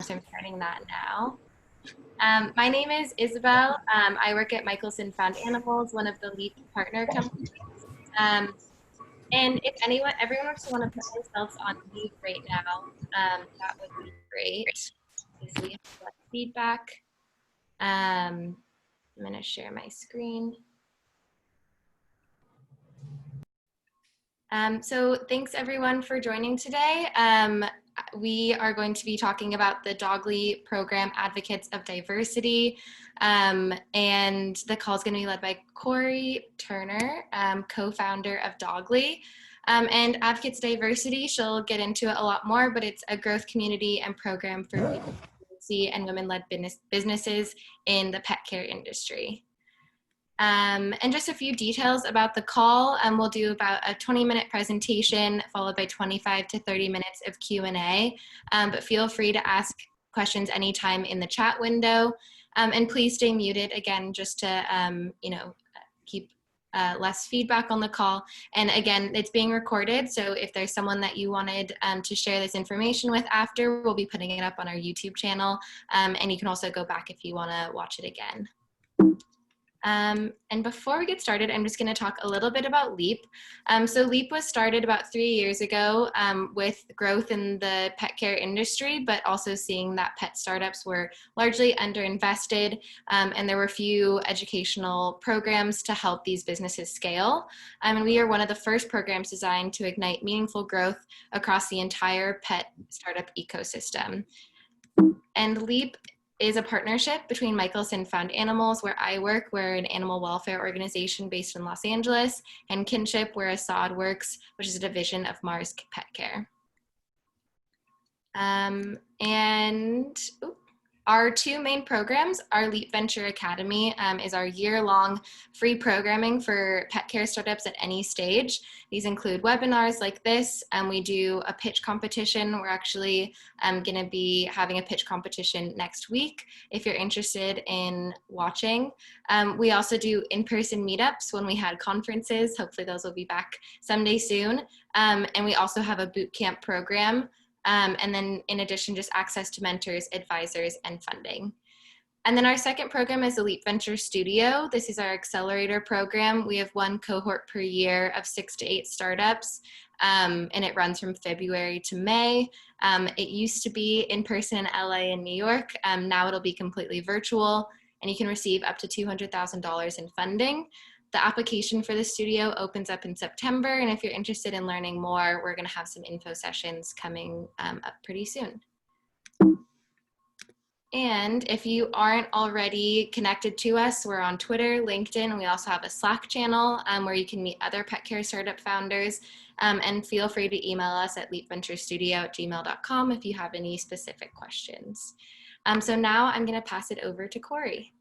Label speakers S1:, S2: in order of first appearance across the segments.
S1: So I'm starting that now. My name is Isabel. I work at Michelson Found Animals, one of the lead partner companies. Um, and if everyone were to want to put themselves on mute right now, that would be great. Because we have less feedback. I'm going to share my screen. So thanks everyone for joining today. We are going to be talking about the Dogly program, Advocates of Diversity, and the call is going to be led by Corey Turner, co-founder of Dogly. And Advocates of Diversity, she'll get into it a lot more, but it's a growth community and program for people and women-led businesses in the pet care industry. And just a few details about the call. We'll do about a 20-minute presentation followed by 25 to 30 minutes of Q&A. But feel free to ask questions anytime in the chat window. And please stay muted again, just to keep less feedback on the call. And again, it's being recorded. So if there's someone that you wanted to share this information with after, we'll be putting it up on our YouTube channel. And you can also go back if you want to watch it again. And before we get started, I'm just going to talk a little bit about LEAP. So LEAP was started about 3 years ago with growth in the pet care industry, but also seeing that pet startups were largely underinvested, and there were few educational programs to help these businesses scale. And we are one of the first programs designed to ignite meaningful growth across the entire pet startup ecosystem. And LEAP is a partnership between Michelson Found Animals, where I work. We're an animal welfare organization based in Los Angeles, and Kinship, where Assad works, which is a division of Mars Pet Care. Our two main programs, our LEAP Venture Academy is our year-long free programming for pet care startups at any stage. These include webinars like this, and we do a pitch competition. We're actually going to be having a pitch competition next week if you're interested in watching. We also do in-person meetups when we had conferences. Hopefully those will be back someday soon. And we also have a boot camp program. And then in addition, just access to mentors, advisors, and funding. And then our second program is the LEAP Venture Studio. This is our accelerator program. We have one cohort per year of 6 to 8 startups, and it runs from February to May. It used to be in person in LA and New York. Now it'll be completely virtual, and you can receive up to $200,000 in funding. The application for the studio opens up in September, and if you're interested in learning more, we're going to have some info sessions coming up pretty soon. And if you aren't already connected to us, we're on Twitter, LinkedIn, and we also have a Slack channel where you can meet other pet care startup founders. And feel free to email us at leapventurestudio@gmail.com if you have any specific questions. So now I'm going to pass it over to Corey.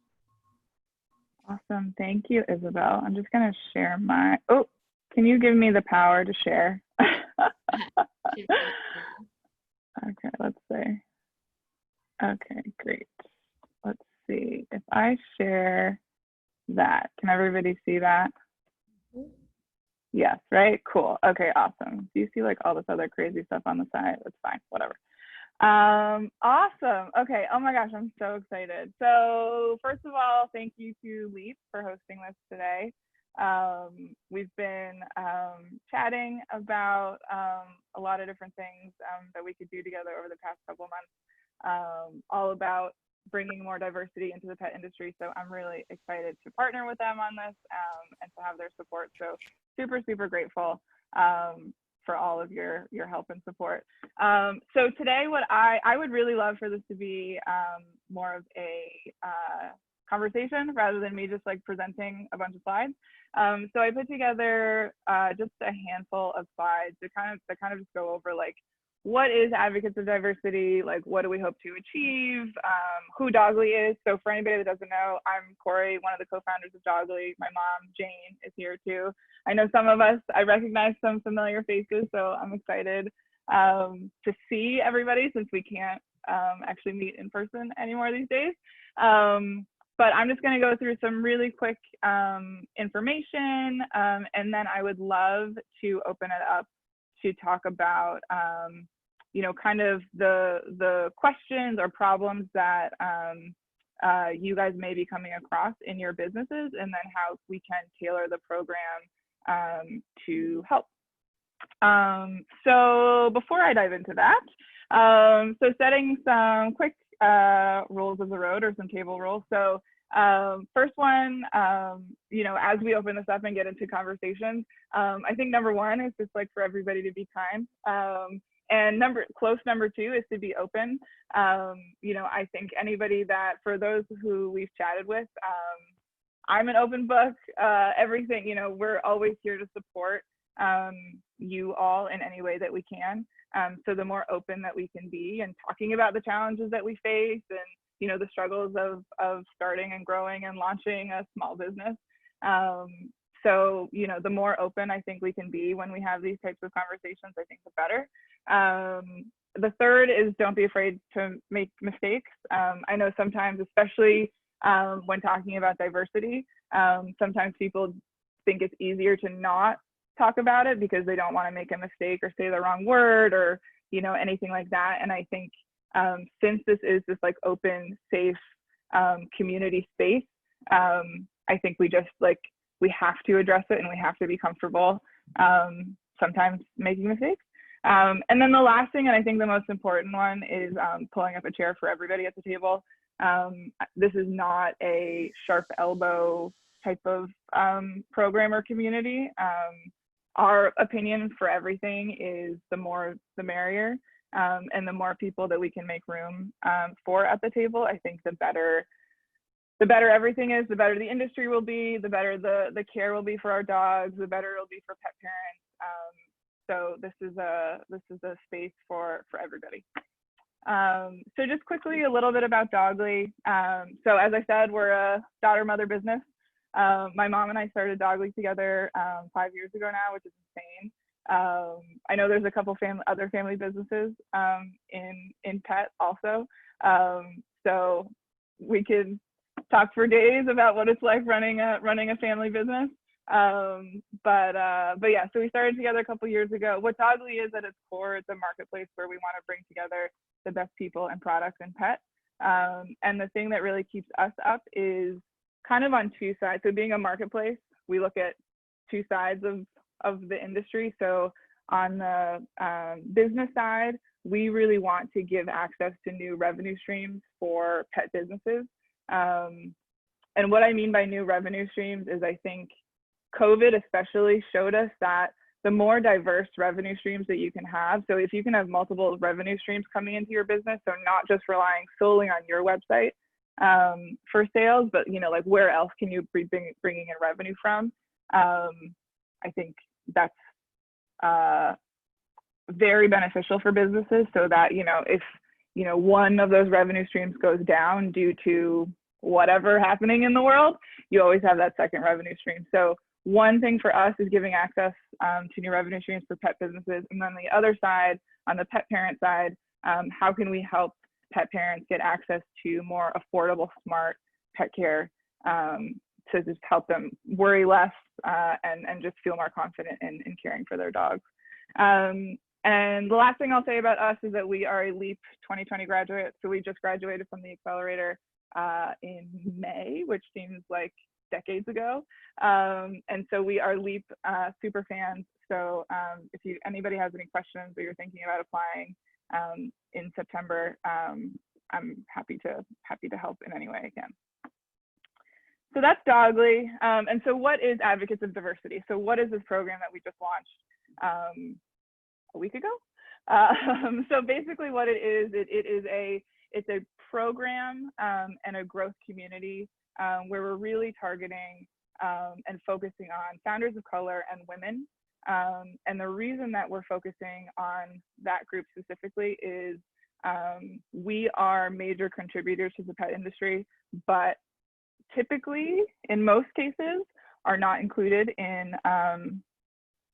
S2: Awesome. Thank you, Isabel. I'm just going to share my, oh, can you give me the power to share? Okay, let's see. Okay, great. Let's see. If I share that, can everybody see that? Yes, right? Cool. Okay, awesome. Do you see like all this other crazy stuff on the side? That's fine, whatever. Awesome. Okay. Oh my gosh, I'm so excited. So first of all, thank you to LEAP for hosting this today. We've been chatting about a lot of different things that we could do together over the past couple of months, all about bringing more diversity into the pet industry. So I'm really excited to partner with them on this and to have their support. So super, super grateful for all of your help and support. So today, what I would really love for this to be more of a conversation rather than me just like presenting a bunch of slides. So I put together just a handful of slides to kind of just go over like, what is Advocates of Diversity? Like, what do we hope to achieve? Who Dogly is. So for anybody that doesn't know, I'm Corey, one of the co-founders of Dogly. My mom, Jane, is here too. I know some of us, I recognize some familiar faces, so I'm excited to see everybody since we can't actually meet in person anymore these days. But I'm just going to go through some really quick information, and then I would love to open it up to talk about kind of the questions or problems that you guys may be coming across in your businesses, and then how we can tailor the program to help. So before I dive into that, so setting some quick rules of the road, or some table rules. So first one, as we open this up and get into conversations, I think number one is just like for everybody to be kind. And number two is to be open. I think anybody that, for those who we've chatted with, I'm an open book. Everything, we're always here to support you all in any way that we can. So the more open that we can be and talking about the challenges that we face, and the struggles of starting and growing and launching a small business. So the more open I think we can be when we have these types of conversations, I think the better. The third is don't be afraid to make mistakes. I know sometimes, especially when talking about diversity, sometimes people think it's easier to not talk about it because they don't want to make a mistake or say the wrong word, or anything like that. And I think since this is this like open, safe community space, I think we just we have to address it, and we have to be comfortable sometimes making mistakes. And then the last thing, and I think the most important one, is pulling up a chair for everybody at the table. This is not a sharp elbow type of program or community. Our opinion for everything is the more the merrier, and the more people that we can make room for at the table, I think the better everything is, the better the industry will be, the better the care will be for our dogs, the better it'll be for pet parents. So this is a space for everybody. So just quickly, a little bit about Dogly. So as I said, we're a daughter-mother business. My mom and I started Dogly together 5 years ago now, which is insane. I know there's a couple other family businesses in pet also. So we could talk for days about what it's like running a family business. But yeah, so we started together a couple years ago. What Dogly is at its core, it's a marketplace where we want to bring together the best people and products in pet. And the thing that really keeps us up is kind of on two sides. So being a marketplace, we look at two sides of the industry. So on the business side, we really want to give access to new revenue streams for pet businesses. And what I mean by new revenue streams is, I think COVID especially showed us that the more diverse revenue streams that you can have, so if you can have multiple revenue streams coming into your business, so not just relying solely on your website for sales, but like where else can you be bringing in revenue from? I think that's very beneficial for businesses, so that if one of those revenue streams goes down due to whatever happening in the world, you always have that second revenue stream. So one thing for us is giving access to new revenue streams for pet businesses. And then the other side, on the pet parent side, how can we help pet parents get access to more affordable, smart pet care to just help them worry less and just feel more confident in caring for their dogs. And the last thing I'll say about us is that we are a LEAP 2020 graduate. So we just graduated from the accelerator in May, which seems like decades ago. And so we are LEAP super fans. So if anybody has any questions, or you're thinking about applying in September, I'm happy to help in any way I can. So that's Dogly. And so what is Advocates of Diversity? So what is this program that we just launched a week ago? So basically what it is, it's a program and a growth community where we're really targeting and focusing on founders of color and women. And the reason that we're focusing on that group specifically is we are major contributors to the pet industry, but typically, in most cases, are not included in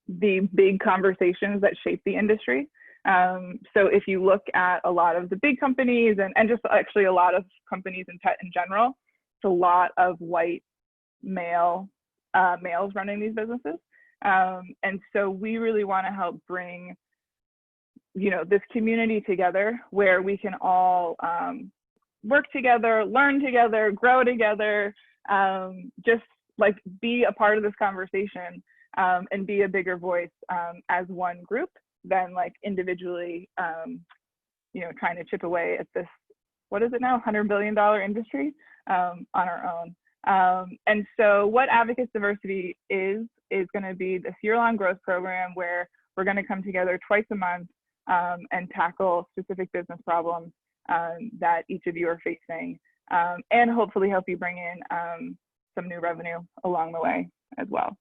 S2: the big conversations that shape the industry. So if you look at a lot of the big companies and just actually a lot of companies in pet in general, it's a lot of white males running these businesses. And so we really want to help bring this community together where we can all work together, learn together, grow together, just like be a part of this conversation, and be a bigger voice as one group than like individually, trying to chip away at this, what is it now, $100 billion industry on our own. And so what Advocates Diversity is going to be this year-long growth program where we're going to come together twice a month and tackle specific business problems that each of you are facing, and hopefully help you bring in some new revenue along the way as well.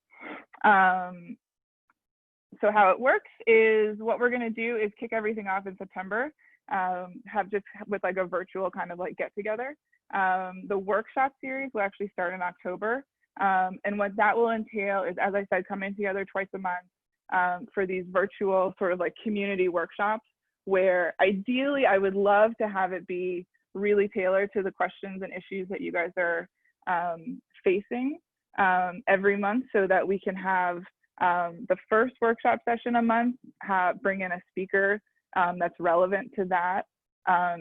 S2: So how it works is, what we're going to do is kick everything off in September, have just with like a virtual kind of like get together. The workshop series will actually start in October. And what that will entail is, as I said, coming together twice a month for these virtual sort of like community workshops, where ideally I would love to have it be really tailored to the questions and issues that you guys are facing every month, so that we can have the first workshop session a month, bring in a speaker that's relevant to that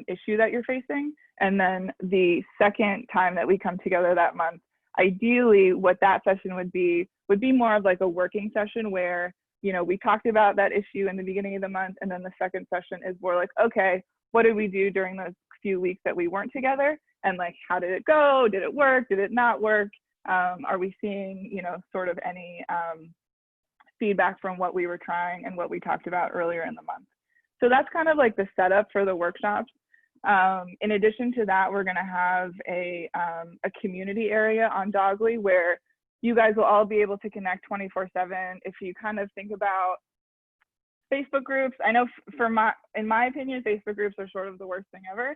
S2: issue that you're facing. And then the second time that we come together that month, ideally what that session would be more of like a working session where, we talked about that issue in the beginning of the month, and then the second session is more like, okay, what did we do during those few weeks that we weren't together? And like, how did it go? Did it work? Did it not work? Are we seeing, sort of any feedback from what we were trying and what we talked about earlier in the month? So that's kind of like the setup for the workshops. In addition to that, we're going to have a community area on Dogly where you guys will all be able to connect 24/7. If you kind of think about Facebook groups, I know in my opinion, Facebook groups are sort of the worst thing ever.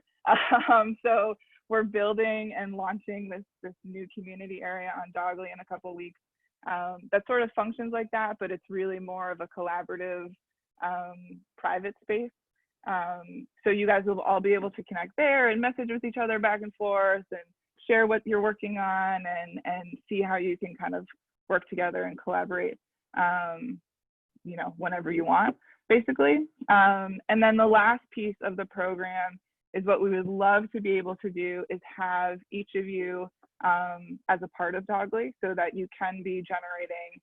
S2: So we're building and launching this new community area on Dogly in a couple of weeks that sort of functions like that, but it's really more of a collaborative private space. So you guys will all be able to connect there and message with each other back and forth and share what you're working on, and see how you can kind of work together and collaborate, whenever you want, basically. And then the last piece of the program is, what we would love to be able to do is have each of you as a part of Dogly, so that you can be generating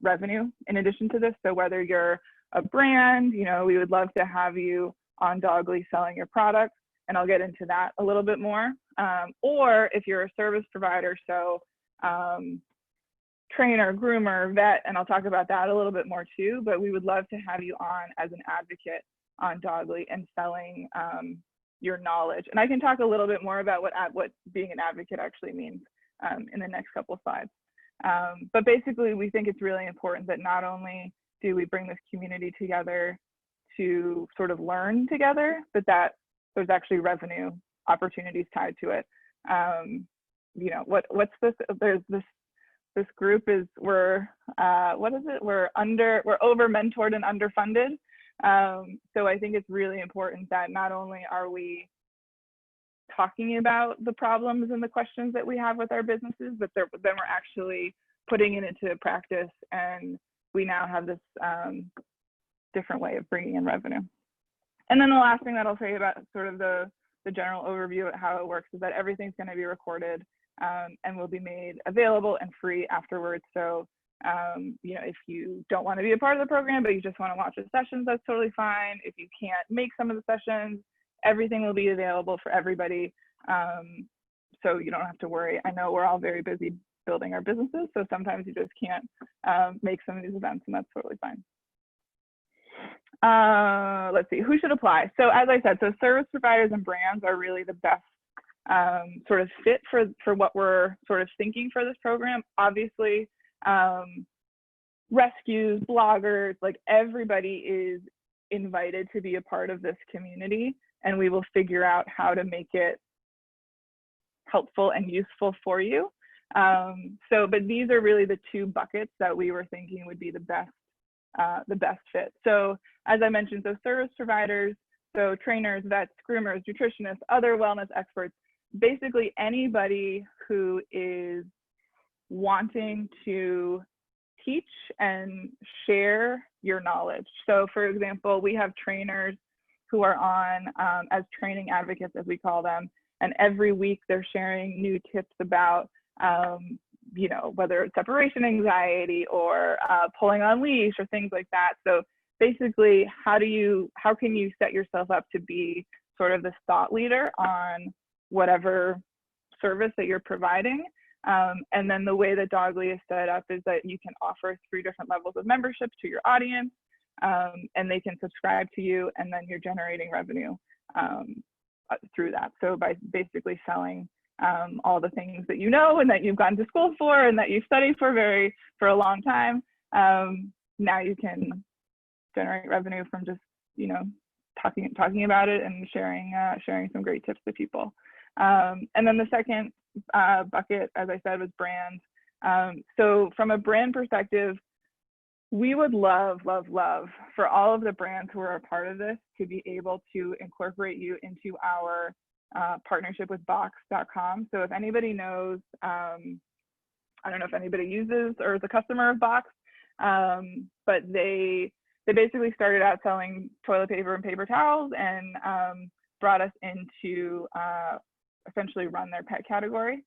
S2: revenue in addition to this. So whether you're a brand, we would love to have you on Dogly selling your products, and I'll get into that a little bit more. Or if you're a service provider, so trainer, groomer, vet, and I'll talk about that a little bit more too, but we would love to have you on as an advocate on Dogly and selling your knowledge. And I can talk a little bit more about what being an advocate actually means in the next couple of slides. But basically, we think it's really important that not only do we bring this community together to sort of learn together, but that there's actually revenue opportunities tied to it. What's this? There's this group is, we're over mentored and underfunded. So I think it's really important that not only are we talking about the problems and the questions that we have with our businesses, but then we're actually putting it into practice, and we now have this different way of bringing in revenue. And then the last thing that I'll say about sort of the general overview of how it works is that everything's going to be recorded and will be made available and free afterwards. So if you don't want to be a part of the program, but you just want to watch the sessions, that's totally fine. If you can't make some of the sessions, everything will be available for everybody. So you don't have to worry. I know we're all very busy building our businesses, so sometimes you just can't make some of these events, and that's totally fine. Let's see, who should apply? So as I said, so service providers and brands are really the best sort of fit for what we're sort of thinking for this program. Obviously, rescues, bloggers, like everybody is invited to be a part of this community, and we will figure out how to make it helpful and useful for you. But these are really the two buckets that we were thinking would be the best fit. So as I mentioned, so service providers, so trainers, vets, groomers, nutritionists, other wellness experts, basically anybody who is wanting to teach and share your knowledge. So for example, we have trainers who are on as training advocates, as we call them, and every week they're sharing new tips about whether it's separation anxiety or pulling on leash or things like that. So basically, how can you set yourself up to be sort of this thought leader on whatever service that you're providing? And then the way that Dogly is set up is that you can offer 3 different levels of membership to your audience, and they can subscribe to you, and then you're generating revenue through that. So by basically selling all the things that you know and that you've gone to school for and that you've studied for a long time, now you can generate revenue from just talking about it and sharing some great tips to people. And then the second bucket, as I said, was brand. So from a brand perspective, we would love for all of the brands who are a part of this to be able to incorporate you into our partnership with Box.com. So if anybody knows, I don't know if anybody uses or is a customer of Box, but they basically started out selling toilet paper and paper towels and brought us in to essentially run their pet category.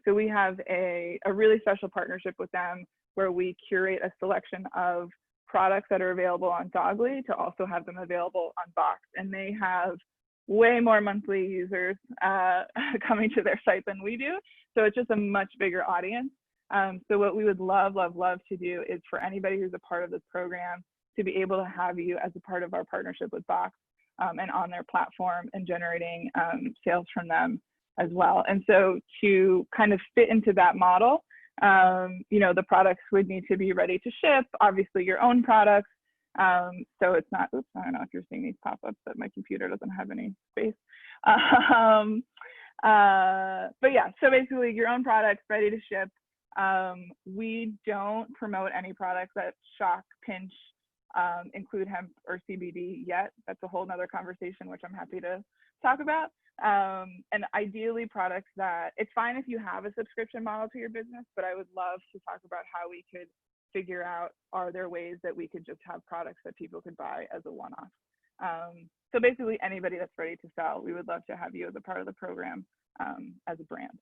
S2: So we have a really special partnership with them where we curate a selection of products that are available on Dogly to also have them available on Box. And they have way more monthly users coming to their site than we do. So it's just a much bigger audience. So what we would love to do is for anybody who's a part of this program to be able to have you as a part of our partnership with Box and on their platform and generating sales from them as well. And so to kind of fit into that model, the products would need to be ready to ship, obviously your own products. So it's not, oops, I don't know if you're seeing these pop-ups, but my computer doesn't have any space. But yeah, so basically your own products ready to ship. We don't promote any products that shock, pinch, include hemp or CBD yet. That's a whole nother conversation, which I'm happy to talk about. And ideally products that, it's fine if you have a subscription model to your business, but I would love to talk about how we could figure out, are there ways that we could just have products that people could buy as a one-off? So basically anybody that's ready to sell, we would love to have you as a part of the program as a brand.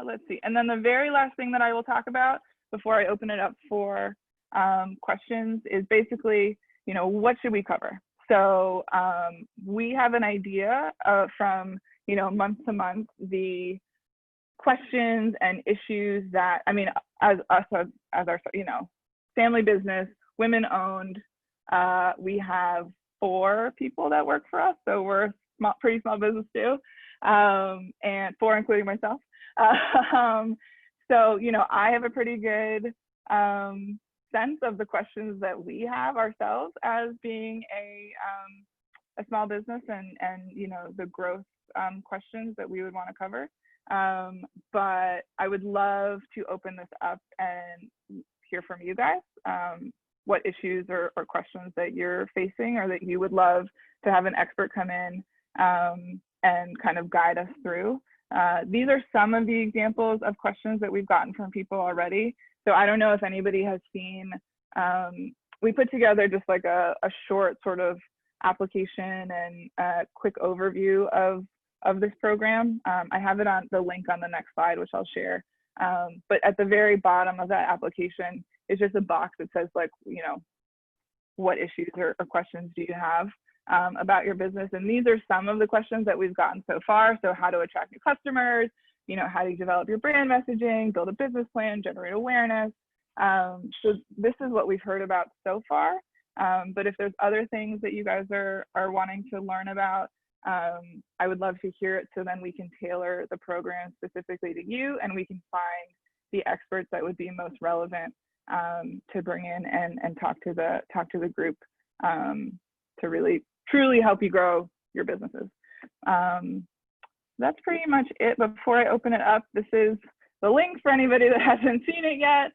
S2: Let's see. And then the very last thing that I will talk about before I open it up for questions is basically, what should we cover? So we have an idea from, month to month, the questions and issues that, as our, family business, women owned, we have 4 people that work for us. So we're a pretty small business too, and 4 including myself. So, I have a pretty good sense of the questions that we have ourselves as being a small business and the growth questions that we would want to cover. But I would love to open this up and hear from you guys, what issues or questions that you're facing or that you would love to have an expert come in and kind of guide us through. These are some of the examples of questions that we've gotten from people already. So I don't know if anybody has seen, we put together just like a short sort of application and a quick overview of this program. I have it on the link on the next slide, which I'll share. But at the very bottom of that application is just a box that says like, what issues or questions do you have about your business? And these are some of the questions that we've gotten so far. So how to attract new customers, how do you develop your brand messaging, build a business plan, generate awareness. So this is what we've heard about so far. But if there's other things that you guys are wanting to learn about, I would love to hear it, so then we can tailor the program specifically to you, and we can find the experts that would be most relevant to bring in and talk to the group to really truly help you grow your businesses. That's pretty much it. Before I open it up, this is the link for anybody that hasn't seen it yet.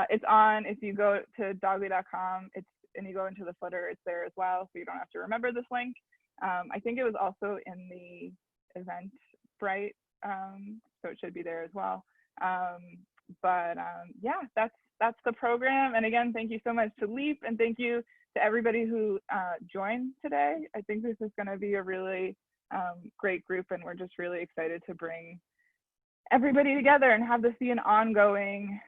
S2: It's on, if you go to dogly.com, and you go into the footer, it's there as well, so you don't have to remember this link. I think it was also in the Eventbrite, so it should be there as well. Yeah, that's the program. And again, thank you so much to Leap, and thank you to everybody who joined today. I think this is going to be a really great group, and we're just really excited to bring everybody together and have this be an ongoing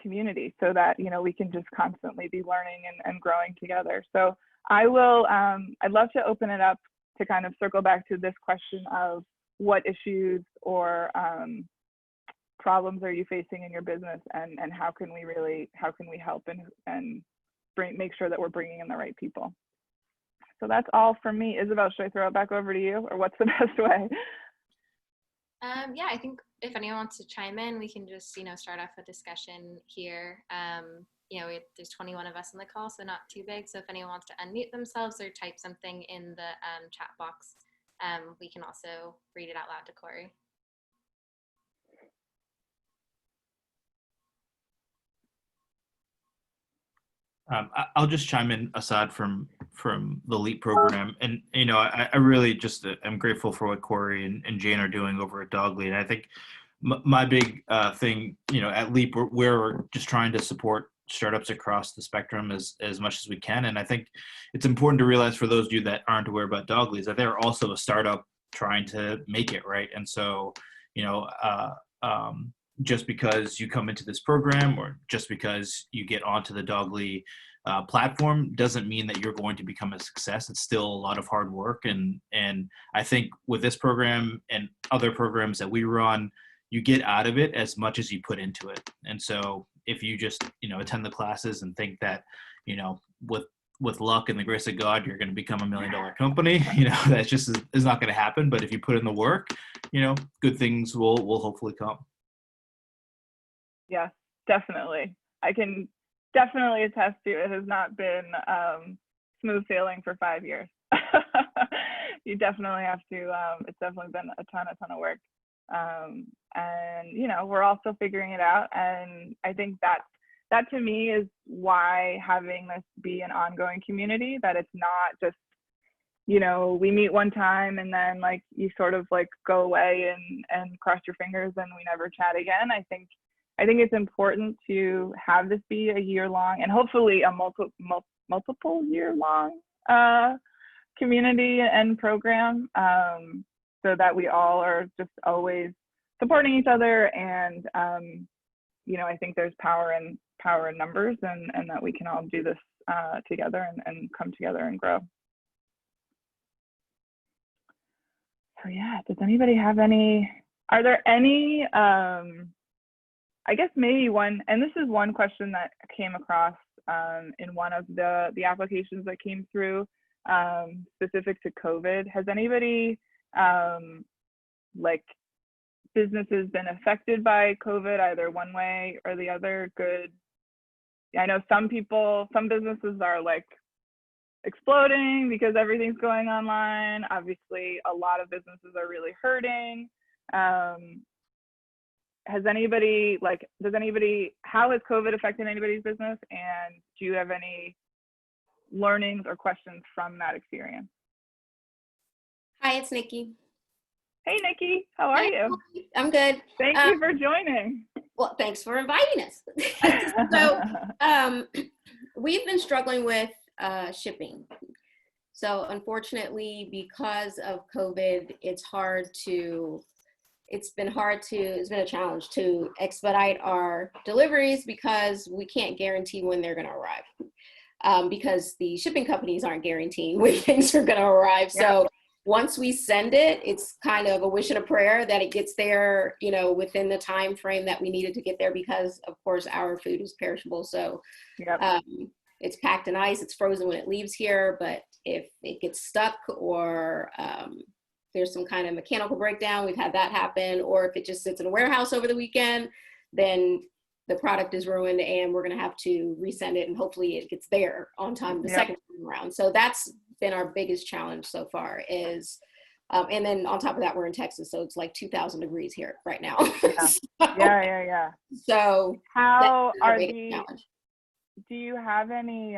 S2: community, so that we can just constantly be learning and growing together. So I'd love to open it up to kind of circle back to this question of what issues or problems are you facing in your business, and how can we help and make sure that we're bringing in the right people. So that's all from me. Isabel, should I throw it back over to you, or what's the best way?
S1: Yeah, I think if anyone wants to chime in, we can just, start off a discussion here. There's 21 of us in the call, so not too big. So if anyone wants to unmute themselves or type something in the chat box, we can also read it out loud to Corey.
S3: I'll just chime in aside from the LEAP program. And, I really just am grateful for what Corey and Jane are doing over at Dogly. And I think my big thing, at LEAP, we're just trying to support startups across the spectrum as much as we can. And I think it's important to realize, for those of you that aren't aware about Dogly, is that they're also a startup trying to make it, right? And so, just because you come into this program, or just because you get onto the Dogly platform, doesn't mean that you're going to become a success. It's still a lot of hard work. And I think with this program and other programs that we run, you get out of it as much as you put into it. And so if you just, attend the classes and think that, with luck and the grace of God, you're going to become $1 million company, that just is not going to happen. But if you put in the work, good things will hopefully come.
S2: Yeah, definitely. I can definitely attest to it has not been smooth sailing for 5 years. You definitely have to, it's definitely been a ton of work. And, we're also figuring it out. And I think that to me is why having this be an ongoing community, that it's not just, we meet one time and then you sort of go away and cross your fingers and we never chat again. I think it's important to have this be a year-long, and hopefully a multiple year-long community and program, so that we all are just always supporting each other. And I think there's power in numbers, and that we can all do this together and come together and grow. So yeah, does anybody have are there any, I guess maybe one, and this is one question that came across in one of the applications that came through, specific to COVID. Has anybody, businesses been affected by COVID, either one way or the other? Good. I know some businesses are exploding because everything's going online. Obviously, a lot of businesses are really hurting. Has anybody, how has COVID affected anybody's business? And do you have any learnings or questions from that experience?
S4: Hi, it's Nikki.
S2: Hey, Nikki, how are you?
S4: I'm good.
S2: Thank you for joining.
S4: Well, thanks for inviting us. So we've been struggling with shipping. So unfortunately, because of COVID, it's been a challenge to expedite our deliveries, because we can't guarantee when they're going to arrive, because the shipping companies aren't guaranteeing when things are going to arrive. Yeah. So once we send it, it's kind of a wish and a prayer that it gets there, within the time frame that we needed to get there, because of course our food is perishable. So yep. It's packed in ice, it's frozen when it leaves here, but if it gets stuck, or there's some kind of mechanical breakdown, we've had that happen, or if it just sits in a warehouse over the weekend, then the product is ruined and we're going to have to resend it, and hopefully it gets there on time the second time around. So that's been our biggest challenge so far is, and then on top of that, we're in Texas, so it's 2,000 degrees here right now.
S2: Yeah.
S4: So
S2: how are do you have any,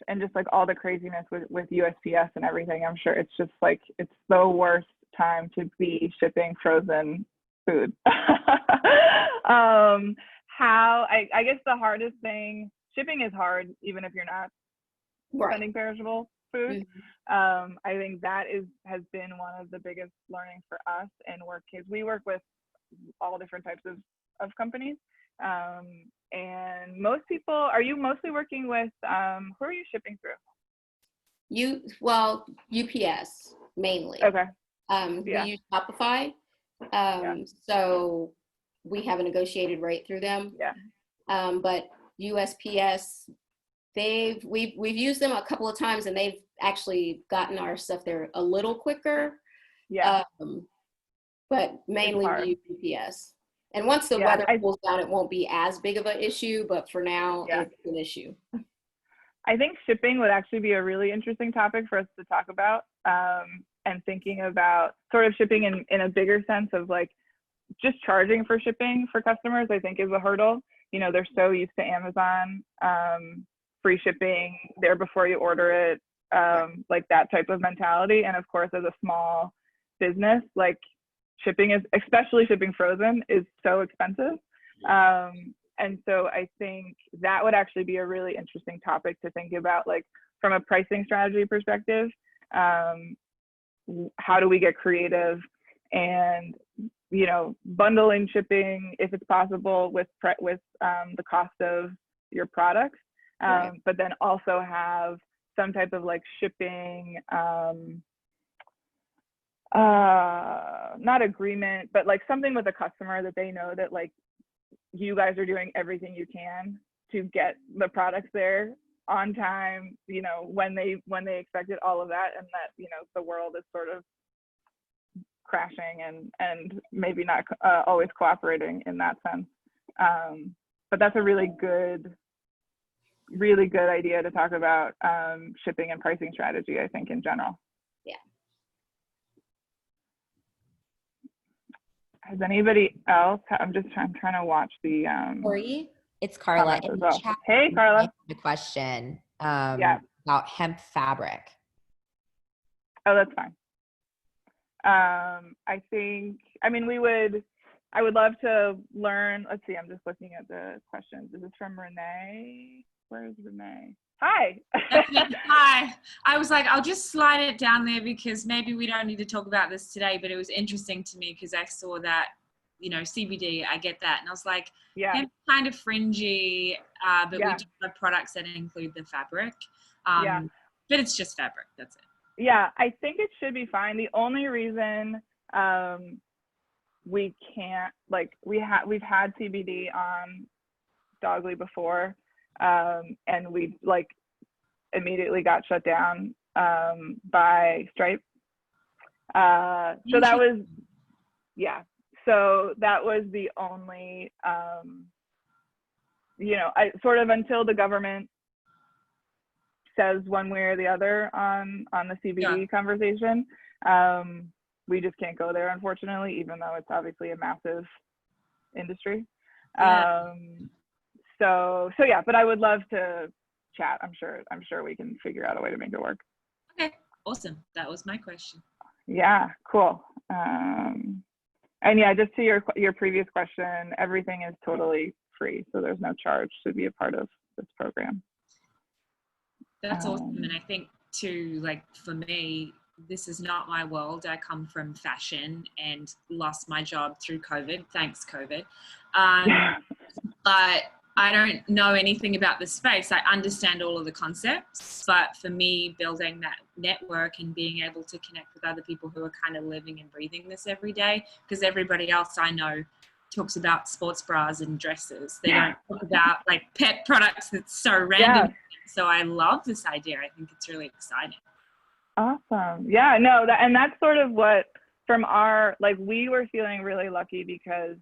S2: and just all the craziness with USPS and everything, I'm sure it's just it's the worst time to be shipping frozen food. I guess the hardest thing, shipping is hard, even if you're not
S4: Right.
S2: sending perishable food.
S4: Mhm.
S2: I think that has been one of the biggest learnings for us in work case. We work with all different types of companies. And most people, are you mostly working with, who are you shipping through?
S4: UPS mainly.
S2: Okay.
S4: We
S2: Yeah.
S4: use Shopify. So we have a negotiated rate through them.
S2: Yeah.
S4: But USPS, we've used them a couple of times, and they've actually gotten our stuff there a little quicker.
S2: Yeah.
S4: But mainly we use UPS. And once the weather cools down, it won't be as big of an issue, but for now, it's an issue.
S2: I think shipping would actually be a really interesting topic for us to talk about, and thinking about sort of shipping in a bigger sense of like just charging for shipping for customers, I think is a hurdle. You know, they're so used to Amazon, free shipping there before you order it, like that type of mentality. And of course, as a small business, like shipping is, especially shipping frozen, is so expensive. And so I think that would actually be a really interesting topic to think about, like from a pricing strategy perspective. How do we get creative and, you know, bundling shipping if it's possible with the cost of your products, but then also have some type of like shipping, not agreement, but like something with a customer that they know that like you guys are doing everything you can to get the products there on time, you know, when they expect it, all of that, and that, you know, the world is sort of crashing and maybe not always cooperating in that sense. But that's a really good idea to talk about, shipping and pricing strategy, I think, in general.
S4: Yeah.
S2: Has anybody else? I'm trying to watch the
S5: Corey, it's Carla in the chat.
S2: Hey, Carla.
S5: The question
S2: about
S5: hemp fabric.
S2: Oh, that's fine. I think, I mean, I would love to learn. Let's see, I'm just looking at the questions. Is this from Renee? Where is Renee? Hi.
S6: Hi. I was like, I'll just slide it down there because maybe we don't need to talk about this today, but it was interesting to me because I saw that, you know, CBD, I get that. And I was like, it's kind of fringy, but we do have products that include the fabric. But it's just fabric, that's it.
S2: Yeah, I think it should be fine. The only reason we can't, like, we've had CBD on Dogly before, and we like immediately got shut down by Stripe. So that was, so that was the only, you know, I sort of, until the government says one way or the other on the CBD conversation, we just can't go there, unfortunately, even though it's obviously a massive industry. So yeah, but I would love to chat. I'm sure we can figure out a way to make it work.
S6: Okay, awesome. That was my question.
S2: Yeah, cool. And yeah, just to your previous question, everything is totally free, so there's no charge to be a part of this program.
S6: That's awesome. And I think too, like for me, this is not my world. I come from fashion and lost my job through COVID. Thanks, COVID. But I don't know anything about the space. I understand all of the concepts, but for me, building that network and being able to connect with other people who are kind of living and breathing this every day, because everybody else I know talks about sports bras and dresses. They don't talk about like pet products that's so random. So I love this idea. I think it's really exciting.
S2: Awesome. Yeah, no, that's sort of what, from our, like, we were feeling really lucky because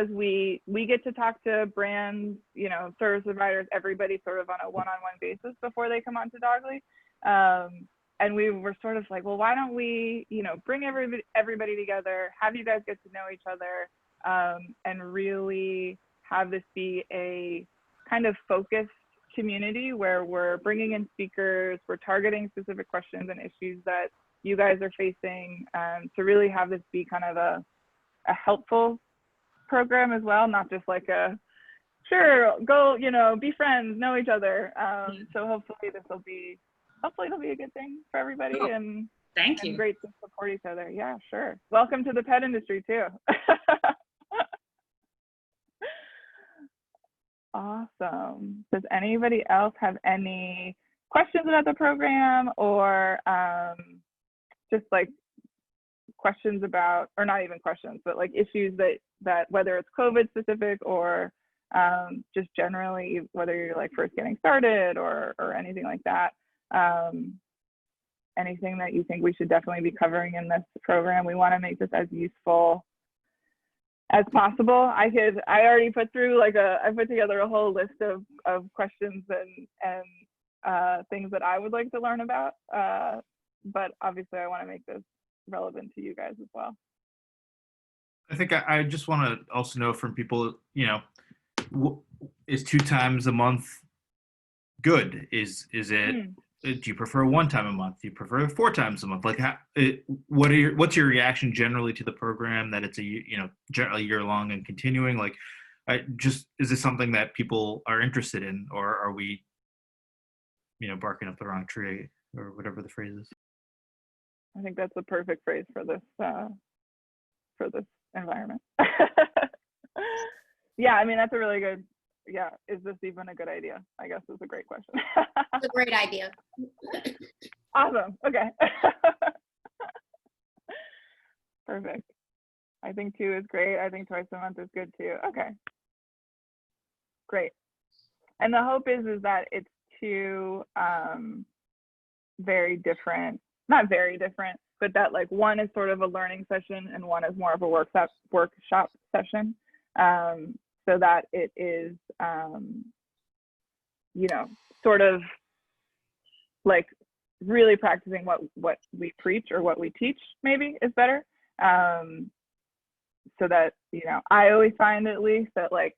S2: we get to talk to brands, you know, service providers, everybody sort of on a one-on-one basis before they come onto Dogly. And we were sort of like, well, why don't we, you know, bring everybody together, have you guys get to know each other, and really have this be a kind of focused community where we're bringing in speakers, we're targeting specific questions and issues that you guys are facing, to really have this be kind of a helpful program as well, not just like a sure go, you know, be friends, know each other. So hopefully it'll be a good thing for everybody.
S6: Cool.
S2: and
S6: Thank you.
S2: great to support each other. Yeah, sure. Welcome to the pet industry too. Awesome. Does anybody else have any questions about the program, or just like questions about, or not even questions, but like issues that whether it's COVID specific or just generally, whether you're like first getting started or anything like that? Anything that you think we should definitely be covering in this program? We want to make this as useful as possible. I already put through like I put together a whole list of questions and things that I would like to learn about. But obviously I want to make this relevant to you guys as well.
S3: I think I just want to also know from people, you know, is 2 times a month good? Is it, do you prefer 1 time a month? Do you prefer 4 times a month? Like, what's your reaction generally to the program, that it's generally year long and continuing? Like, is this something that people are interested in, or are we, barking up the wrong tree, or whatever the phrase is?
S2: I think that's the perfect phrase for this environment. Yeah, I mean, that's a really good, yeah, is this even a good idea? I guess is a great question.
S4: It's a great idea.
S2: Awesome, okay. Perfect. I think 2 is great. I think twice a month is good too. Okay, great. And the hope is that it's 2 very different, not very different, but that like one is sort of a learning session and one is more of a workshop session, so that it is, sort of like really practicing what we preach, or what we teach maybe is better. So that, I always find at least that like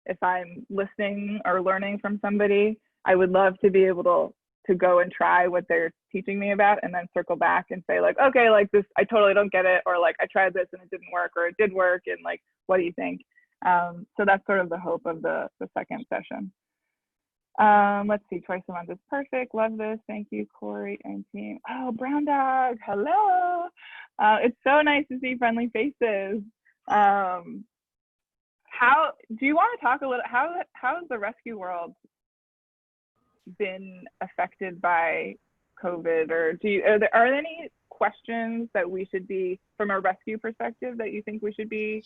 S2: if I'm listening or learning from somebody, I would love to be able to go and try what they're teaching me about, and then circle back and say like, okay, like this, I totally don't get it, or like I tried this and it didn't work, or it did work, and like, what do you think? So that's sort of the hope of the second session. Let's see, twice a month is perfect. Love this. Thank you, Corey and team. Oh, Brown Dog, hello. It's so nice to see friendly faces. How do you want to talk a little, how has the rescue world been affected by COVID, or are there any questions that we should be, from a rescue perspective, that you think we should be,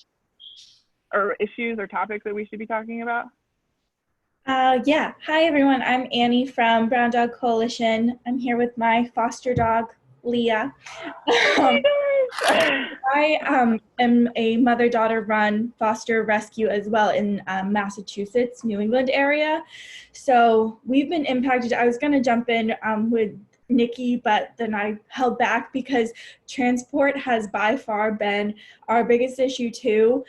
S2: or issues or topics that we should be talking about?
S7: Yeah. Hi, everyone. I'm Annie from Brown Dog Coalition. I'm here with my foster dog, Leah. I am a mother-daughter run foster rescue as well in Massachusetts, New England area. So we've been impacted. I was going to jump in with Nikki, but then I held back because transport has by far been our biggest issue too.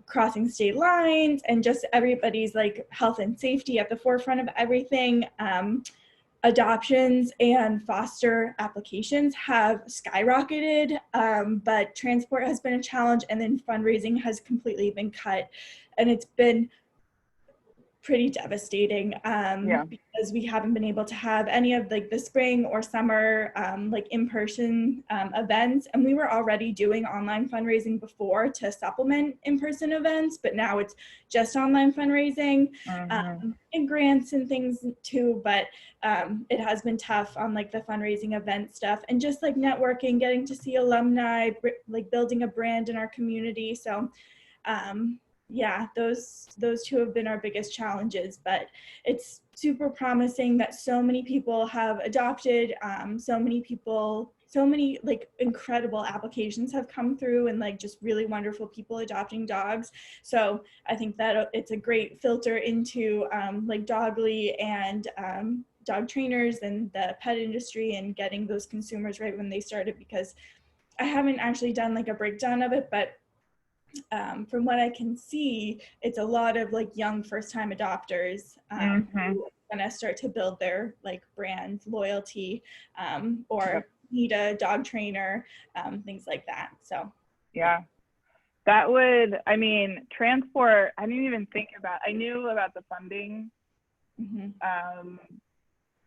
S7: Crossing state lines and just everybody's like health and safety at the forefront of everything. Adoptions and foster applications have skyrocketed, but transport has been a challenge, and then fundraising has completely been cut, and it's been pretty devastating because we haven't been able to have any of like the spring or summer like in-person events, and we were already doing online fundraising before to supplement in-person events, but now it's just online fundraising and grants and things too, but it has been tough on like the fundraising event stuff and just like networking, getting to see alumni, like building a brand in our community. So yeah, those 2 have been our biggest challenges, but it's super promising that so many people have adopted, so many like incredible applications have come through, and like just really wonderful people adopting dogs. So I think that it's a great filter into like Dogly and dog trainers and the pet industry, and getting those consumers right when they started, because I haven't actually done like a breakdown of it, but from what I can see, it's a lot of like young first-time adopters who are gonna start to build their like brand loyalty, or need a dog trainer, things like that. So
S2: yeah, That would, I mean, transport, I didn't even think about, I knew about the funding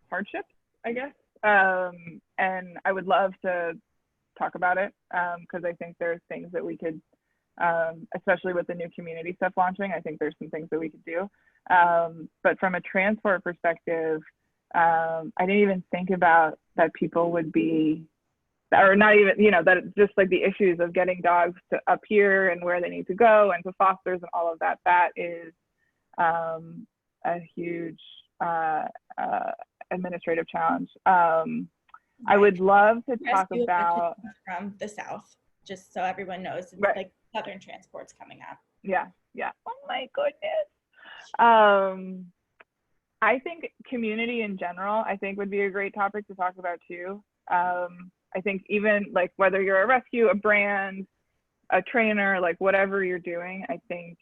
S2: hardships, I guess. And I would love to talk about it because I think there's things that we could, especially with the new community stuff launching, I think there's some things that we could do. But from a transport perspective, I didn't even think about that people would be, or not even, you know, that just like the issues of getting dogs to up here and where they need to go and to fosters and all of that. That is a huge administrative challenge. I would love to talk about
S7: from the South, just so everyone knows, it's like Southern transport's coming up.
S2: Yeah. Oh my goodness. I think community in general, I think would be a great topic to talk about too. I think even like whether you're a rescue, a brand, a trainer, like whatever you're doing, I think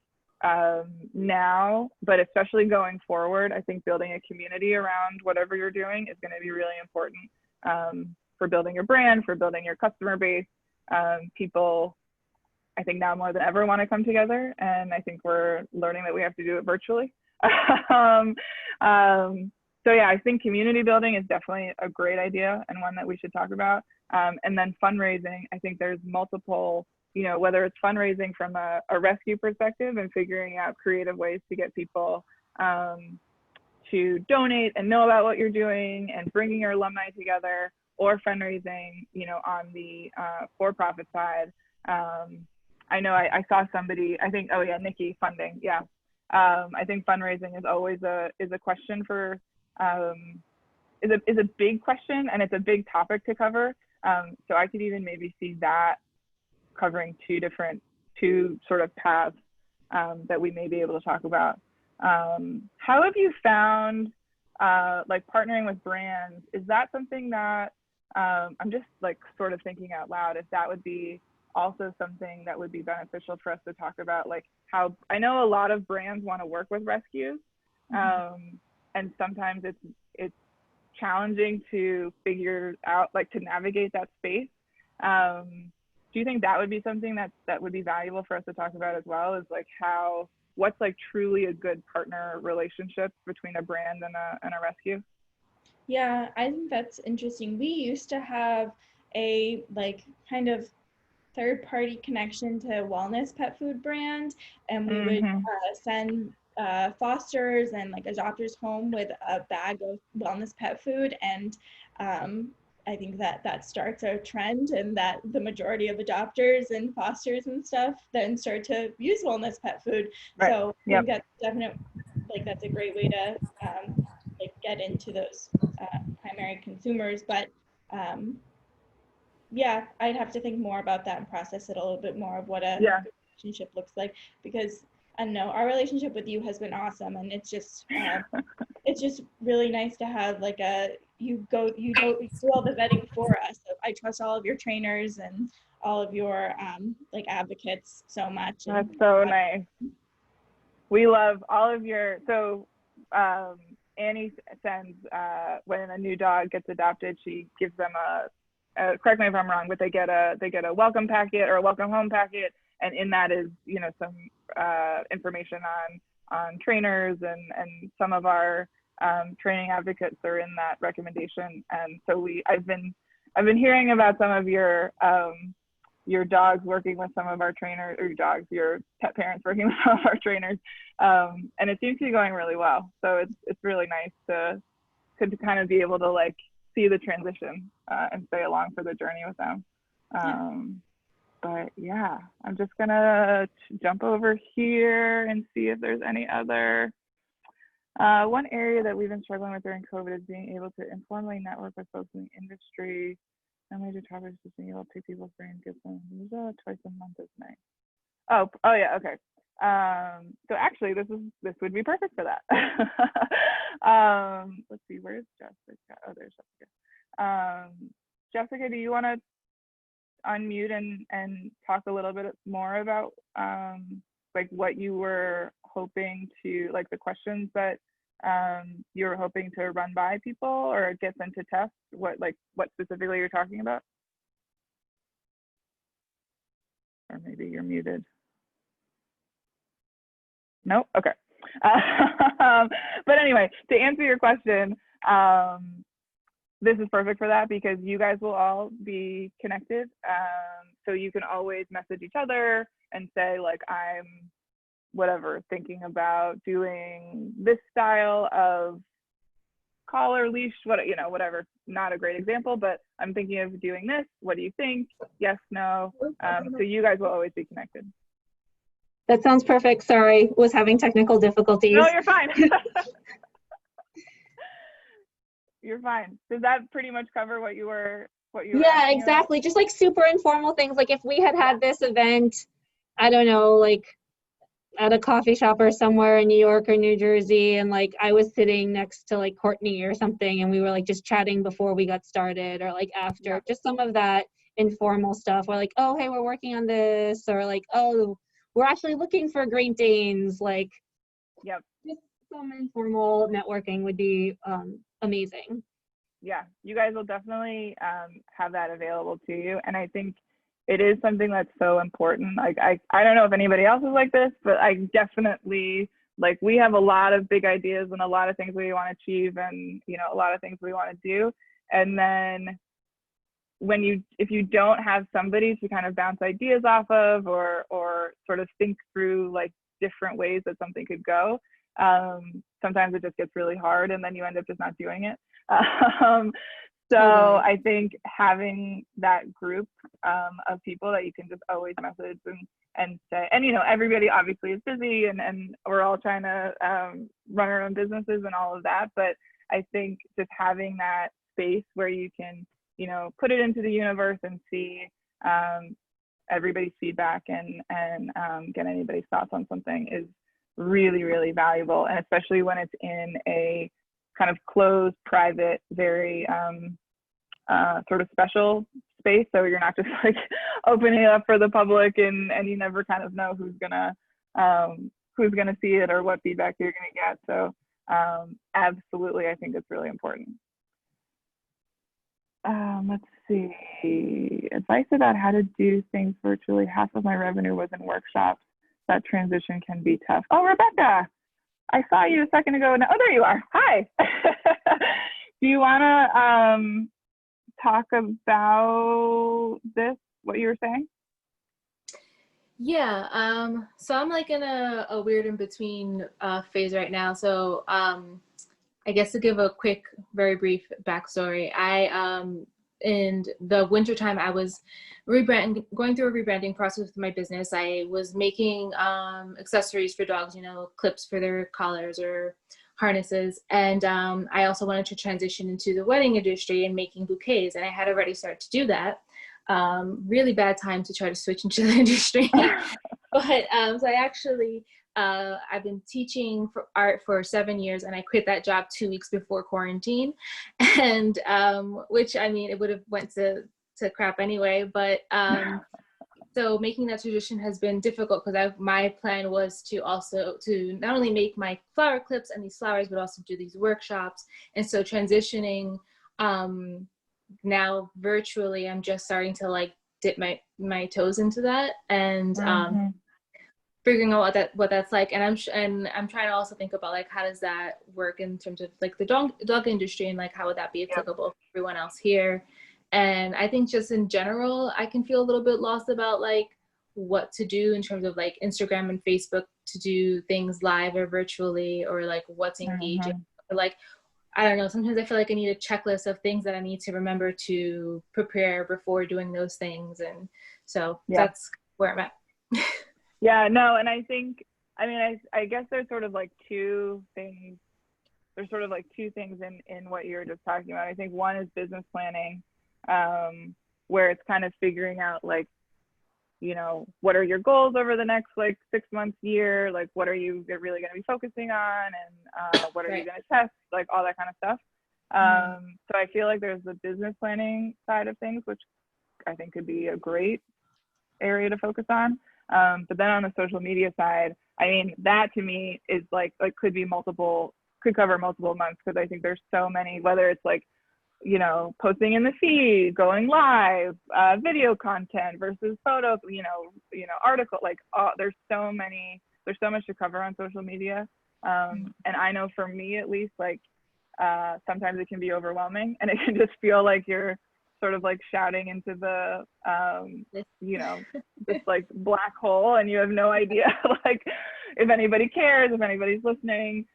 S2: now, but especially going forward, I think building a community around whatever you're doing is going to be really important for building your brand, for building your customer base. People, I think now more than ever want to come together, and I think we're learning that we have to do it virtually. So yeah, I think community building is definitely a great idea and one that we should talk about. And then fundraising, I think there's multiple, you know, whether it's fundraising from a rescue perspective and figuring out creative ways to get people to donate and know about what you're doing and bringing your alumni together, or fundraising, you know, on the for-profit side. I know I saw somebody, I think, oh yeah, Nikki, funding, yeah. I think fundraising is always a question for, is a big question, and it's a big topic to cover. So I could even maybe see that covering two sort of paths that we may be able to talk about. How have you found like partnering with brands? Is that something that I'm just like sort of thinking out loud, if that would be also something that would be beneficial for us to talk about, like how I know a lot of brands want to work with rescues, and sometimes it's challenging to figure out, like, to navigate that space. Do you think that would be something that would be valuable for us to talk about as well, is like what's like truly a good partner relationship between a brand and a rescue?
S7: Yeah, I think that's interesting. We used to have a like kind of third-party connection to Wellness Pet Food brand, and we would send fosters and like adopters home with a bag of Wellness Pet Food, and I think that starts a trend, and that the majority of adopters and fosters and stuff then start to use Wellness Pet Food. Right. So I think that's definitely, like, that's a great way to like get into those primary consumers. But yeah, I'd have to think more about that and process it a little bit more of what a relationship looks like, because I don't know, our relationship with you has been awesome, and it's just really nice to have like you do all the vetting for us. So I trust all of your trainers and all of your like advocates so much.
S2: That's so nice. We love all of your, so Annie sends, when a new dog gets adopted, she gives them correct me if I'm wrong, but they get a welcome packet or a welcome home packet, and in that is, you know, some information on trainers, and some of our training advocates are in that recommendation. And so I've been hearing about some of your dogs working with some of our trainers, or your pet parents working with some of our trainers, and it seems to be going really well. So it's really nice to kind of be able to like see the transition and stay along for the journey with them. But yeah, I'm just gonna jump over here and see if there's any other. One area that we've been struggling with during COVID is being able to informally network with folks in the industry. No major topics, just being able to pick people's brains, get them twice a month is nice. Oh yeah, okay. So actually this would be perfect for that. Let's see, where's Jessica? Oh, there's Jessica. Jessica, do you want to unmute and talk a little bit more about like what you were hoping to, like the questions that you were hoping to run by people or get them to test? What specifically you're talking about? Or maybe you're muted. Nope. Okay. But anyway, to answer your question, this is perfect for that because you guys will all be connected. So you can always message each other and say like, I'm whatever, thinking about doing this style of collar, leash, whatever, not a great example, but I'm thinking of doing this. What do you think? Yes, no. So you guys will always be connected.
S8: That sounds perfect. Sorry, was having technical difficulties.
S2: No, you're fine. You're fine. Does that pretty much cover what you were
S8: Yeah, exactly.
S2: About?
S8: Just like super informal things. Like if we had this event, I don't know, like at a coffee shop or somewhere in New York or New Jersey, and like I was sitting next to like Courtney or something, and we were like just chatting before we got started or like after, just some of that informal stuff. Or like, oh, hey, we're working on this, or like, oh, we're actually looking for Great Danes. Like,
S2: yep.
S8: Just some informal networking would be amazing.
S2: Yeah, you guys will definitely have that available to you. And I think it is something that's so important. Like, I don't know if anybody else is like this, but I definitely, like, we have a lot of big ideas and a lot of things we want to achieve and, a lot of things we want to do. And then if you don't have somebody to kind of bounce ideas off of or sort of think through like different ways that something could go, sometimes it just gets really hard and then you end up just not doing it. So I think having that group of people that you can just always message and say, and everybody obviously is busy and we're all trying to run our own businesses and all of that, but I think just having that space where you can put it into the universe and see everybody's feedback and get anybody's thoughts on something is really, really valuable. And especially when it's in a kind of closed, private, very sort of special space. So you're not just like opening it up for the public and you never kind of know who's gonna see it or what feedback you're gonna get. So absolutely, I think it's really important. Let's see, advice about how to do things virtually. Half of my revenue was in workshops. That transition can be tough. Oh, Rebecca, I saw you a second ago. Oh, there you are. Hi. Do you want to talk about this, what you were saying?
S9: Yeah, so I'm like in a weird in between phase right now. So I guess to give a quick, very brief backstory, in the wintertime, I was going through a rebranding process with my business. I was making accessories for dogs, clips for their collars or harnesses. And I also wanted to transition into the wedding industry and making bouquets. And I had already started to do that. Really bad time to try to switch into the industry. But so I actually, I've been teaching for art for 7 years, and I quit that job 2 weeks before quarantine, and which, I mean, it would have went to crap anyway, but so making that transition has been difficult because my plan was to not only make my flower clips and these flowers, but also do these workshops. And so transitioning now virtually, I'm just starting to like dip my toes into that and figuring out what that's like. And I'm trying to also think about like, how does that work in terms of like the dog industry, and like how would that be applicable for everyone else here. And I think just in general, I can feel a little bit lost about like what to do in terms of like Instagram and Facebook to do things live or virtually, or like what's engaging. Or like, I don't know, sometimes I feel like I need a checklist of things that I need to remember to prepare before doing those things. And so that's where I'm at.
S2: Yeah, no, and I think, I mean, I guess there's sort of like two things. There's sort of like two things in what you were just talking about. I think one is business planning, where it's kind of figuring out like, what are your goals over the next like 6 months, year, like what are you really going to be focusing on, and what are you going to test, like all that kind of stuff. So I feel like there's the business planning side of things, which I think could be a great area to focus on. But then on the social media side, I mean, that to me is like could cover multiple months, because I think there's so many, whether it's like, posting in the feed, going live, video content versus photos, article, like there's so many there's so much to cover on social media. And I know for me, at least, like, sometimes it can be overwhelming, and it can just feel like you're sort of like shouting into the, you know, this like black hole, and you have no idea like if anybody cares, if anybody's listening,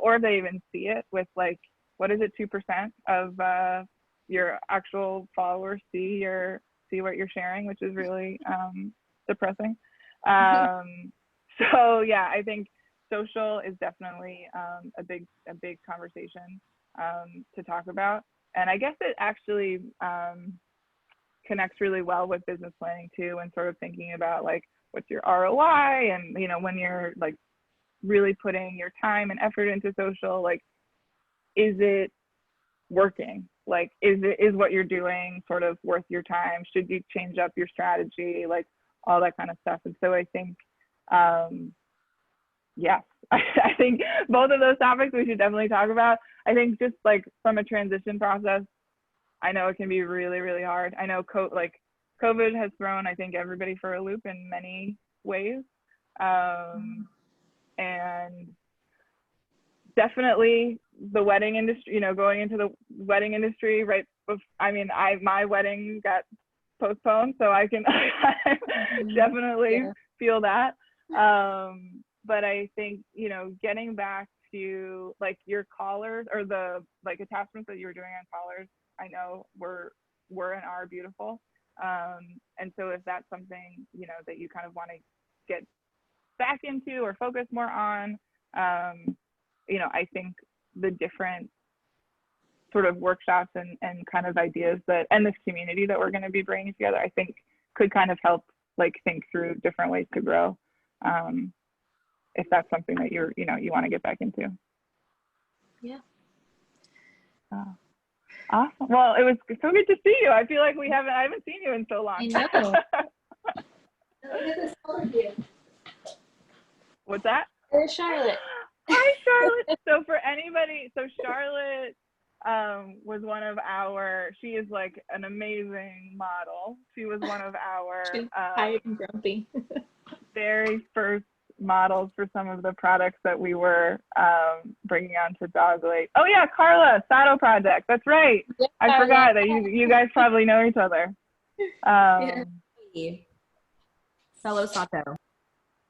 S2: or if they even see it with like, what is it, 2% of your actual followers see what you're sharing, which is really depressing. So yeah, I think social is definitely a big conversation to talk about. And I guess it actually connects really well with business planning too, and sort of thinking about like, what's your ROI, and, you know, when you're like really putting your time and effort into social, like, is it working? Like, is what you're doing sort of worth your time? Should you change up your strategy? Like, all that kind of stuff. And so I think, yes, I think both of those topics we should definitely talk about. I think just like from a transition process, I know it can be really, really hard. I know COVID has thrown, I think, everybody for a loop in many ways. And definitely the wedding industry, you know, going into the wedding industry right before, I mean, my wedding got postponed, so I can definitely feel that. But I think, you know, getting back to like your collars, or the like attachments that you were doing on collars, I know were and are beautiful. And so if that's something, you know, that you kind of want to get back into or focus more on, you know, I think the different sort of workshops and kind of ideas that, and this community that we're going to be bringing together, I think could kind of help like think through different ways to grow. If that's something that you want to get back into.
S9: Yeah.
S2: Awesome. Well, it was so good to see you. I feel like I haven't seen you in so long.
S9: I know.
S2: What's that?
S9: There's Charlotte.
S2: Hi, Charlotte. So for anybody, Charlotte was one of our, she is like an amazing model. She was one of our
S9: tired and grumpy.
S2: very first models for some of the products that we were bringing on to Dogly. Oh yeah, Carla, Sato Project. That's right. Yeah, I forgot that you guys probably know each other.
S5: Yeah. Fellow Sato.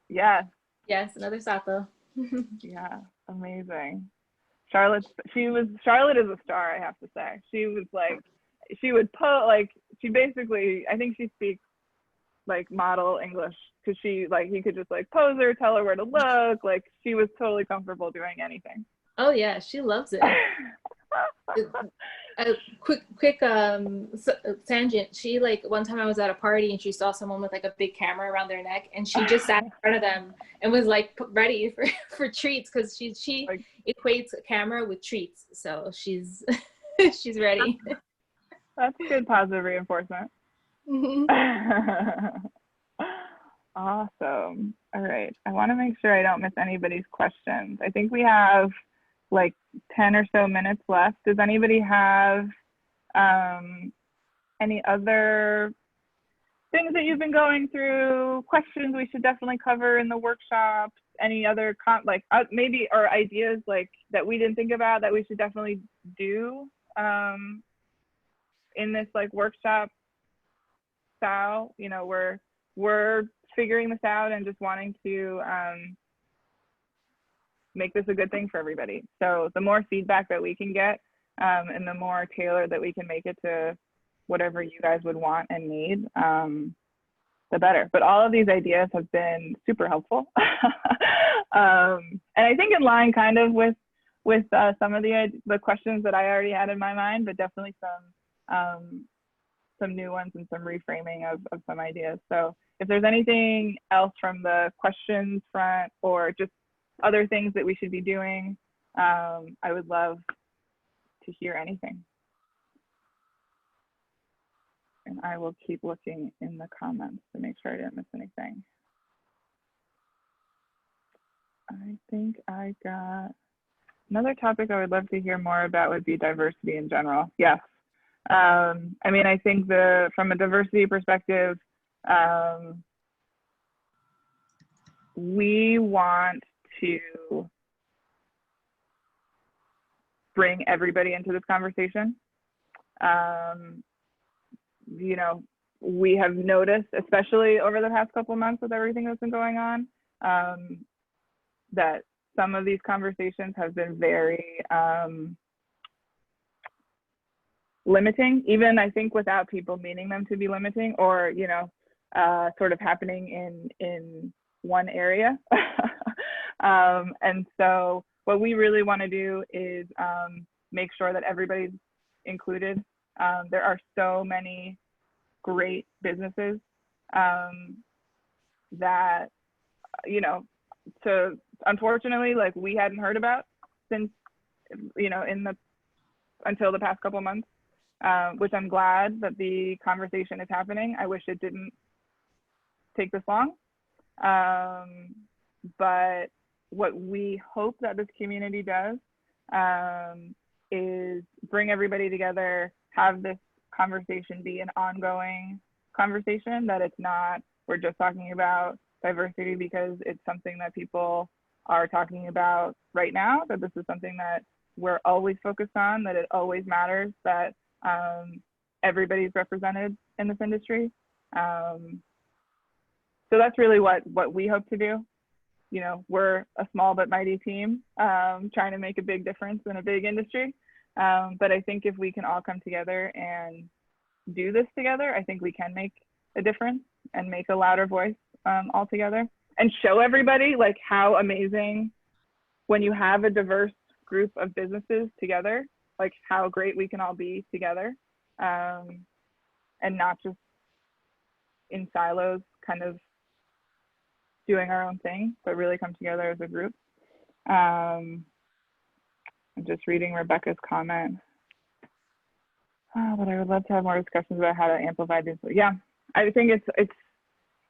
S2: Yeah.
S9: Yes, another Sato.
S2: Yeah, amazing. Charlotte is a star, I have to say. She was like, she would she basically, I think she speaks like model English, because he could just like pose her, tell her where to look, like she was totally comfortable doing anything.
S9: Oh yeah, she loves it. A quick tangent. She, like, one time I was at a party and she saw someone with like a big camera around their neck, and she just sat in front of them and was like ready for treats, because she like, equates a camera with treats, so she's she's ready.
S2: That's good positive reinforcement. Awesome. All right, I want to make sure I don't miss anybody's questions. I think we have like 10 or so minutes left. Does anybody have any other things that you've been going through, questions we should definitely cover in the workshops, any other maybe, or ideas like that we didn't think about that we should definitely do in this like workshop style? You know, we're figuring this out and just wanting to make this a good thing for everybody. So the more feedback that we can get, and the more tailored that we can make it to whatever you guys would want and need, the better. But all of these ideas have been super helpful. And I think in line kind of with some of the questions that I already had in my mind, but definitely some new ones and some reframing of some ideas. So if there's anything else from the questions front, or just other things that we should be doing, I would love to hear anything. And I will keep looking in the comments to make sure I didn't miss anything. I think I got another topic I would love to hear more about would be diversity in general. Yes. I mean, I think from a diversity perspective, we want to bring everybody into this conversation. You know, we have noticed, especially over the past couple months with everything that's been going on, that some of these conversations have been very limiting, even I think without people meaning them to be limiting, or, you know, sort of happening in one area. And so what we really want to do is make sure that everybody's included. There are so many great businesses that, you know, so unfortunately, like, we hadn't heard about since, you know, until the past couple months, which I'm glad that the conversation is happening. I wish it didn't take this long. But what we hope that this community does is bring everybody together, have this conversation be an ongoing conversation, that it's not, we're just talking about diversity because it's something that people are talking about right now, that this is something that we're always focused on, that it always matters that everybody's represented in this industry. So that's really what we hope to do. You know, we're a small but mighty team trying to make a big difference in a big industry. But I think if we can all come together and do this together, I think we can make a difference and make a louder voice all together, and show everybody like how amazing when you have a diverse group of businesses together, like how great we can all be together, and not just in silos kind of doing our own thing, but really come together as a group. I'm just reading Rebecca's comment. But I would love to have more discussions about how to amplify this. Yeah, I think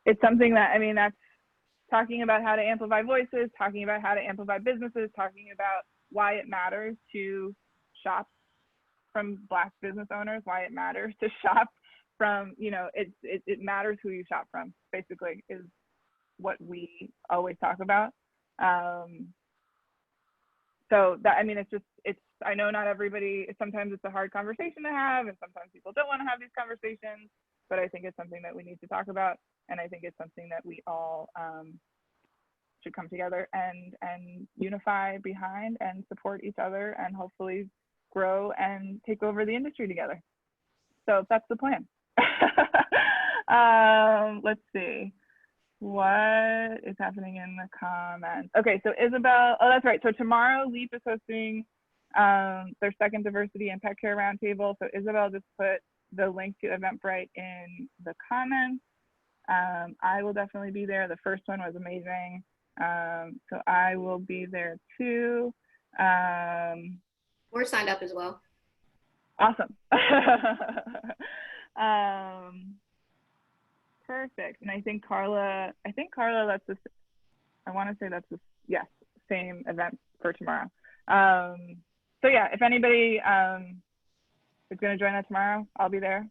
S2: it's something that, I mean, that's talking about how to amplify voices, talking about how to amplify businesses, talking about why it matters to shop from Black business owners, why it matters to shop from, you know, it matters who you shop from, basically, is what we always talk about. So that, I mean, I know not everybody, sometimes it's a hard conversation to have, and sometimes people don't want to have these conversations, but I think it's something that we need to talk about. And I think it's something that we all should come together and unify behind and support each other, and hopefully grow and take over the industry together. So that's the plan. Let's see. What is happening in the comments? Okay, so Isabel, oh, that's right. So tomorrow, LEAP is hosting their second Diversity and Pet Care Roundtable. So Isabel just put the link to Eventbrite in the comments. I will definitely be there. The first one was amazing. So I will be there too.
S4: We're signed up as well.
S2: Awesome. Perfect. And I think Carla, that's the, I want to say that's the, yes, same event for tomorrow. So yeah, if anybody is going to join us tomorrow, I'll be there.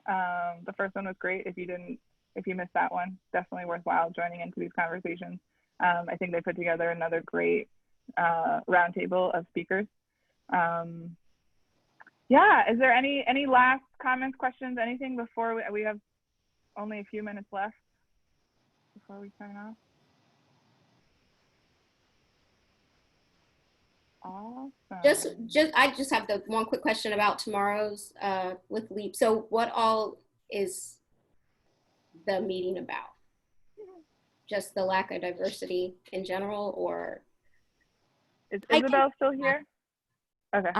S2: The first one was great. If you missed that one, definitely worthwhile joining into these conversations. I think they put together another great roundtable of speakers. Yeah, is there any last comments, questions, anything before we have only a few minutes left before we sign off? Awesome.
S4: I just have the one quick question about tomorrow's with LEAP. So what all is the meeting about? Just the lack of diversity in general, or?
S2: Is Isabel still here? Okay.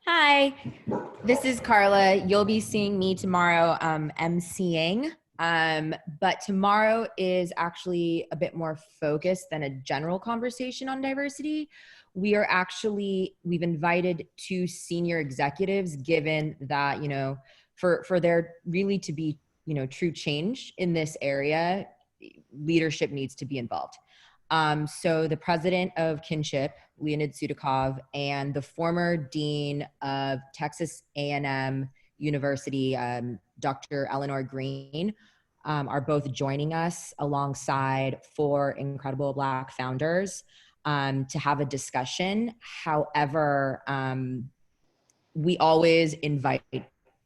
S10: Hi, this is Carla. You'll be seeing me tomorrow emceeing, but tomorrow is actually a bit more focused than a general conversation on diversity. We've invited 2 senior executives, given that, you know, for there really to be, you know, true change in this area, leadership needs to be involved. So the president of Kinship, Leonid Sudakov, and the former dean of Texas A&M University, Dr. Eleanor Green, are both joining us alongside 4 incredible Black founders to have a discussion. However, we always invite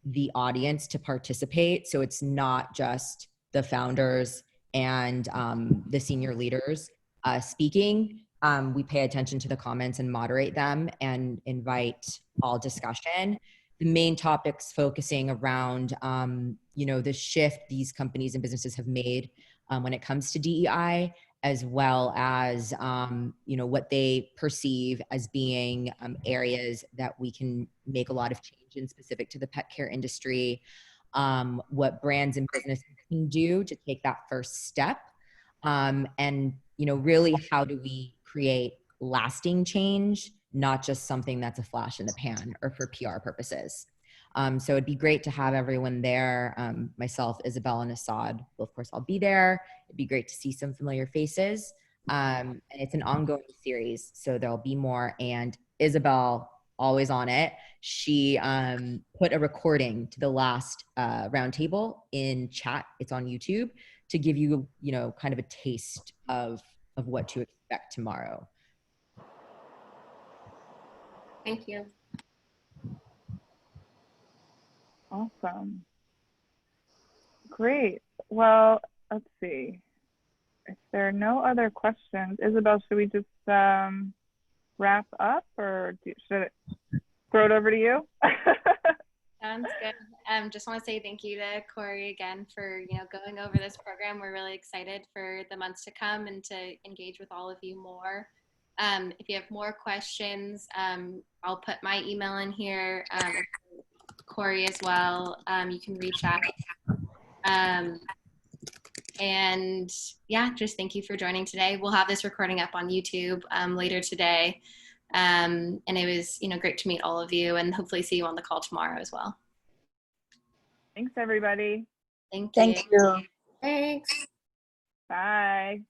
S10: the audience to participate. So it's not just the founders and the senior leaders speaking. We pay attention to the comments and moderate them and invite all discussion. The main topics focusing around, the shift these companies and businesses have made when it comes to DEI, as well as, what they perceive as being areas that we can make a lot of change in specific to the pet care industry, what brands and businesses can do to take that first step, and, really how do we create lasting change, not just something that's a flash in the pan or for PR purposes. So it'd be great to have everyone there. Myself, Isabel, and Assad. Well, of course, I'll be there. It'd be great to see some familiar faces. And it's an ongoing series, so there'll be more. And Isabel, always on it, she put a recording to the last roundtable in chat. It's on YouTube to give you, kind of a taste of what to expect tomorrow.
S4: Thank you.
S2: Awesome. Great. Well, let's see. If there are no other questions, Isabel, should we just wrap up, or should it throw it over to you?
S1: Sounds good. Just want to say thank you to Corey again for going over this program. We're really excited for the months to come and to engage with all of you more. If you have more questions, I'll put my email in here. Corey as well. You can reach out. And yeah, just thank you for joining today. We'll have this recording up on YouTube later today. And it was, great to meet all of you, and hopefully see you on the call tomorrow as well.
S2: Thanks, everybody.
S1: Thank you.
S5: Thank you.
S4: Thanks.
S2: Bye.